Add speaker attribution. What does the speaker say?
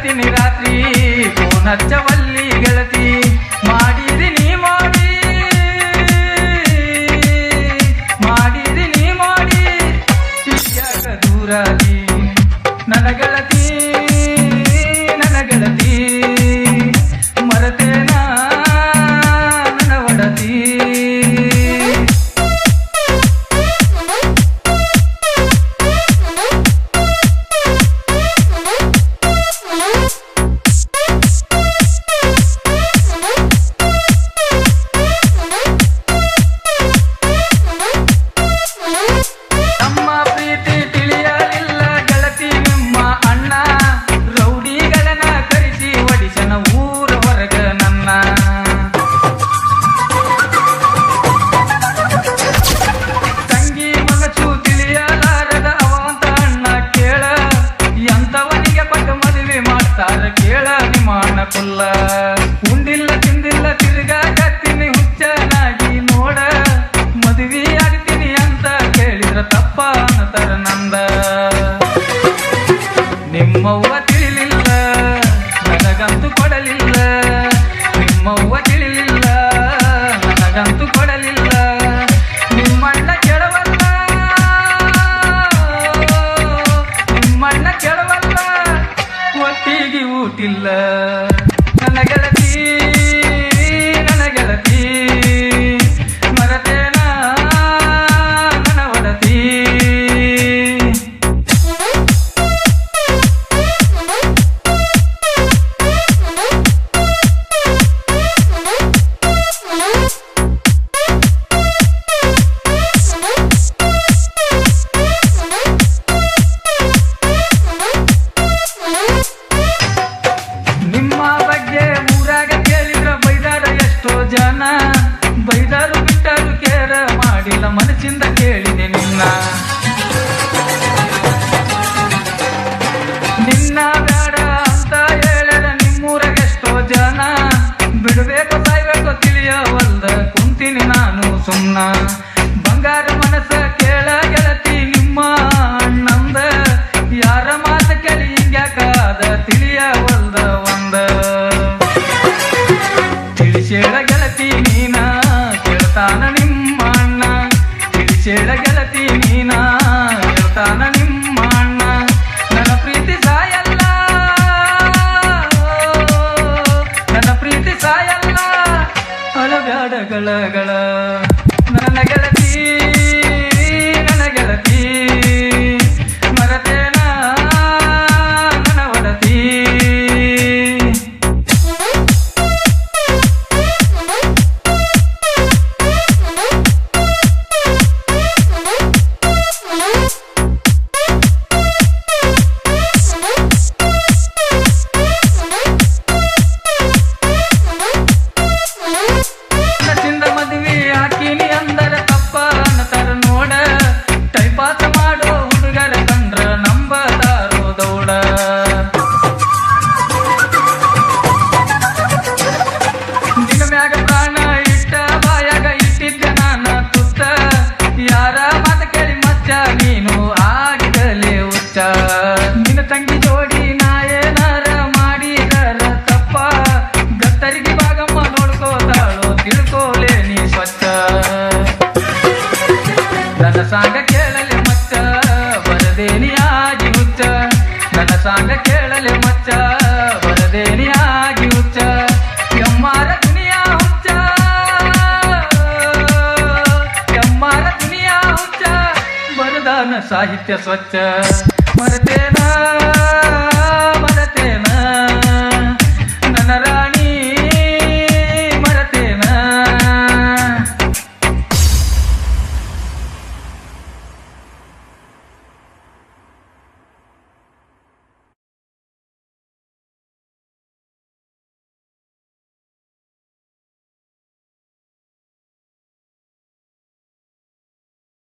Speaker 1: ಕಾಯ್ತೀನಿ ರಾತ್ರಿ ಫೋನ್ ಹಚ್ಚವಲ್ಲಿ ಗೆಳತಿ ಮಾಡಿದಿನಿ ಮಾಡಿ ಯಾಕ ದೂರಾದಿ ನನ್ನ ಗೆಳತಿ ಮರತೇನ ನನ್ನ ಒಡತಿ ಕೇಳ ನಿಮಾಣ ಕುಲ್ಲ ಉಂಡಿಲ್ಲ ತಿಂದಿಲ್ಲ ತಿರುಗಾಕತ್ತೀನಿ ಹುಚ್ಚನಾಗಿ ನೋಡ ಮದುವೆ ಆಗ್ತೀನಿ ಅಂತ ಕೇಳಿದ್ರ ತಪ್ಪ ಅನ್ನತರ ನಂದ ನಿಮ್ಮವ್ವ ತಿಳಿಲಿಲ್ಲ ನನಗಂತೂ ಕೊಡಲಿಲ್ಲ ನಿಮ್ಮವ್ವ ತಿಳಿಲಿಲ್ಲ ನನಗಂತೂ ಕೊಡಲಿಲ್ಲ ನಿಮ್ಮಣ್ಣ ಕೆಡವಲ್ಲ ಒಟ್ಟಿಗೆ ಊಟಿಲ್ಲ ನನ್ನ ಗೆಳತಿ ಮರತೇನ ನನ್ನ ಒಡತಿ ಜನ ಬೈದಾರು ಬಿಟ್ಟರು ಕೇರ ಮಾಡಿಲ್ಲ ಮನಸ್ಸಿಂದ ಕೇಳಿದೆ ನಿನ್ನ ಬ್ಯಾಡ ಅಂತ ಹೇಳದ ನಿಮ್ಮೂರಾಗೆಷ್ಟೋ ಜನ ಬಿಡಬೇಕು ಸಾಯ್ಬೇಕು ತಿಳಿಯವಲ್ದ ಕುಂತೀನಿ ನಾನು ಸುಮ್ನ ಬಂಗಾರ ಮನಸ್ಸ ಕೇಳ ಗೆಳತಿ ನಿಮ್ಮ ಅಣ್ಣಂದ ಯಾರ ಮಾತ ಕೇಳಿ ಹಿಂಗ್ಯಾಕಾದ ತಿಳಿಯವಲ್ದ ಒಂದ ತಿಳಿಸೇಳ ಗೆಳತಿ ನೀನ ಕೇಳ್ತಾನ ನಿಮ್ಮ ಅಣ್ಣ ತಿಳಿಸೇಳ ಗೆಳತಿ ನೀನ ಕೇಳ್ತಾನ ನಿಮ್ಮ ಅಣ್ಣ ನನ್ನ ಪ್ರೀತಿ ಸಾಯಲ್ಲ ಅಳಬ್ಯಾಡ ಗಳಗಳ ನನ್ನ ಗೆಳತಿ ಮರತೇನ ನನ್ನ ಒಡತಿ ನಿನ್ನ ತಂಗಿ ಜೋಡಿ ನಾ ಏನಾರ ಮಾಡಿದರ ತಪ್ಪ ಗತ್ತರಿಗೆ ಭಾಗಮ್ಮ ನೋಡ್ಕೋತಾಳೋ ತಿಳ್ಕೋಲೆ ನೀ ಸ್ವಚ್ಛ ನನ್ನ ಸಾಂಗ ಕೇಳಲೆ ಮಚ್ಚ ಬರದೇನಿ ಆಗಿ ಹುಚ್ಚ ನನ್ನ ಸಾಂಗ ಕೇಳಲೆ ಮಚ್ಚ ಬರದೇನಿ ಆಗಿ ಹುಚ್ಚ ಎಮ್ಮಾರ ದುನಿಯಾ ಹುಚ್ಚ ಬರದಾನ ಸಾಹಿತ್ಯ ಸ್ವಚ್ಛ ಮರತೇನ